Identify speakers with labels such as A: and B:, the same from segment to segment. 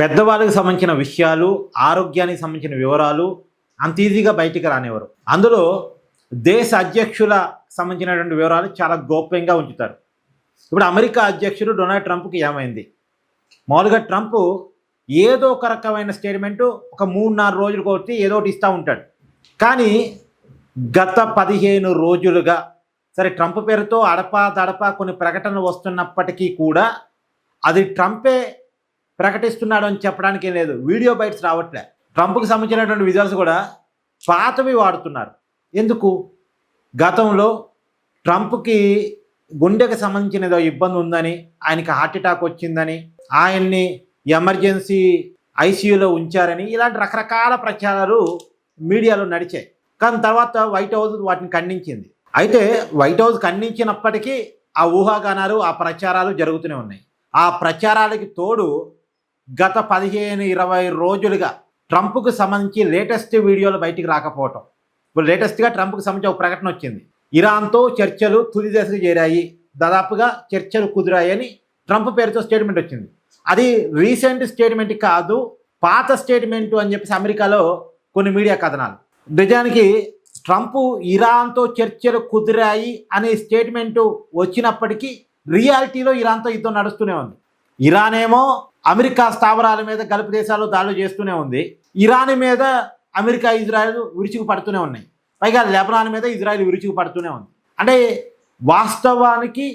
A: పెద్దవాళ్ళకి సంబంధించిన విషయాలు, ఆరోగ్యానికి సంబంధించిన వివరాలు అంత ఈజీగా బయటికి రానివ్వరు. అందులో దేశ అధ్యక్షుల సంబంధించినటువంటి వివరాలు చాలా గోప్యంగా ఉంచుతారు. ఇప్పుడు అమెరికా అధ్యక్షుడు డొనాల్డ్ ట్రంప్కి ఏమైంది? మామూలుగా ట్రంప్ ఏదో ఒక రకమైన స్టేట్మెంటు ఒక 3-4 రోజులకు ఒకటి ఏదో ఒకటి ఇస్తూ ఉంటాడు. కానీ గత 15 రోజులుగా సరే ట్రంప్ పేరుతో అడపా కొన్ని ప్రకటనలు వస్తున్నప్పటికీ కూడా అది ట్రంపే ప్రకటిస్తున్నాడు అని చెప్పడానికి లేదు. వీడియో బైట్స్ రావట్లే. ట్రంప్కి సంబంధించినటువంటి విజువల్స్ కూడా పాతవి వాడుతున్నారు. ఎందుకు? గతంలో ట్రంప్కి గుండెకి సంబంధించిన ఏదో ఇబ్బంది ఉందని, ఆయనకి హార్ట్ అటాక్ వచ్చిందని, ఆయన్ని ఎమర్జెన్సీ ఐసీయూలో ఉంచారని ఇలాంటి రకరకాల ప్రచారాలు మీడియాలో నడిచాయి. కానీ తర్వాత వైట్ హౌస్ వాటిని ఖండించింది. అయితే వైట్ హౌస్ ఖండించినప్పటికీ ఆ ఊహాగానాలు, ఆ ప్రచారాలు జరుగుతూనే ఉన్నాయి. ఆ ప్రచారాలకి తోడు గత 15-20 రోజులుగా ట్రంప్కు సంబంధించి లేటెస్ట్ వీడియోలు బయటికి రాకపోవటం. ఇప్పుడు లేటెస్ట్గా ట్రంప్కి సంబంధించి ఒక ప్రకటన వచ్చింది. ఇరాన్తో చర్చలు తుది దశకు చేరాయి, దాదాపుగా చర్చలు కుదిరాయని ట్రంప్ పేరుతో స్టేట్మెంట్ వచ్చింది. అది రీసెంట్ స్టేట్మెంట్ కాదు, పాత స్టేట్మెంటు అని చెప్పేసి అమెరికాలో కొన్ని మీడియా కథనాలు. నిజానికి ట్రంప్ ఇరాన్తో చర్చలు కుదిరాయి అనే స్టేట్మెంటు వచ్చినప్పటికీ రియాలిటీలో ఇరాన్తో యుద్ధం నడుస్తూనే ఉంది. ఇరాన్ ఏమో అమెరికా స్థావరాల మీద గల్ఫ్ దేశాల్లో దాడులు చేస్తూనే ఉంది. ఇరాన్ మీద అమెరికా, ఇజ్రాయెల్ విరుచుకు పడుతూనే ఉన్నాయి. పైగా లెబనాన్ మీద ఇజ్రాయెల్ విరుచుకు పడుతూనే ఉంది. అంటే వాస్తవానికి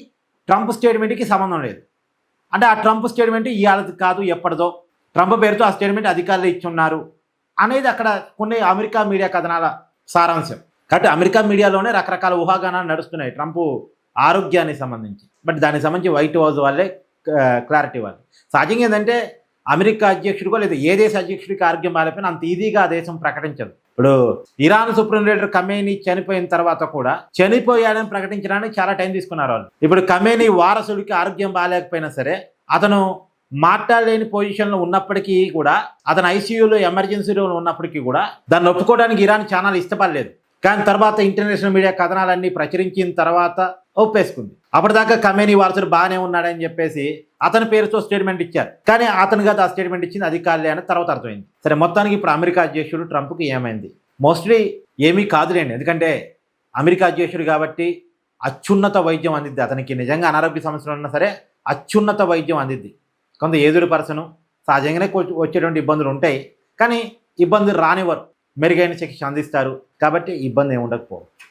A: ట్రంప్ స్టేట్మెంట్కి సంబంధం లేదు. అంటే ఆ ట్రంప్ స్టేట్మెంట్ ఇవాళది కాదు, ఎప్పటిదో ట్రంప్ పేరుతో ఆ స్టేట్మెంట్ అధికారులు ఇచ్చున్నారు అనేది అక్కడ కొన్ని అమెరికా మీడియా కథనాల సారాంశం. కాబట్టి అమెరికా మీడియాలోనే రకరకాల ఊహాగానాలు నడుస్తున్నాయి ట్రంప్ ఆరోగ్యానికి సంబంధించి. బట్ దానికి సంబంధించి వైట్ హౌస్ వాళ్ళే క్లారిటీ ఇవ్వాలి. సహజంగా ఏంటంటే అమెరికా అధ్యక్షుడికో లేదా ఏ దేశ అధ్యక్షుడికి ఆరోగ్యం బాగాలేకపోయినా అంత ఈజీగా ఆ దేశం ప్రకటించదు. ఇప్పుడు ఇరాన్ సుప్రీం లీడర్ ఖమేనీ చనిపోయిన తర్వాత కూడా చనిపోయాడని ప్రకటించడానికి చాలా టైం తీసుకున్నారు వాళ్ళు. ఇప్పుడు ఖమేనీ వారసుడికి ఆరోగ్యం బాగాలేకపోయినా సరే, అతను మాట్లాడలేని పొజిషన్లో ఉన్నప్పటికీ కూడా, అతను ఐసీయూలో ఎమర్జెన్సీలో ఉన్నప్పటికీ కూడా దాన్ని ఒప్పుకోవడానికి ఇరాన్ ఛానల్ ఇష్టపడలేదు. కానీ తర్వాత ఇంటర్నేషనల్ మీడియా కథనాలన్నీ ప్రచురించిన తర్వాత ఒప్పేసుకుంది. అప్పటిదాకా ఖమేనీ వారసుడు బాగానే ఉన్నాడని చెప్పేసి అతని పేరుతో స్టేట్మెంట్ ఇచ్చారు. కానీ అతను కాదు ఆ స్టేట్మెంట్ ఇచ్చింది అధికారులే అని తర్వాత అర్థమైంది. సరే, మొత్తానికి ఇప్పుడు అమెరికా అధ్యక్షుడు ట్రంప్కి ఏమైంది? మోస్ట్లీ ఏమీ కాదులేండి. ఎందుకంటే అమెరికా అధ్యక్షుడు కాబట్టి అత్యున్నత వైద్యం అందిద్ది. అతనికి నిజంగా అనారోగ్య సమస్యలు ఉన్నా సరే అత్యున్నత వైద్యం అందిద్ది. కొంత ఏదుడు పర్సను సహజంగానే వచ్చేటువంటి ఇబ్బందులు ఉంటాయి. కానీ ఇబ్బందులు రానివ్వరు, మెరుగైన చికిత్స అందిస్తారు. కాబట్టి ఇబ్బంది ఏమి ఉండకపోవచ్చు.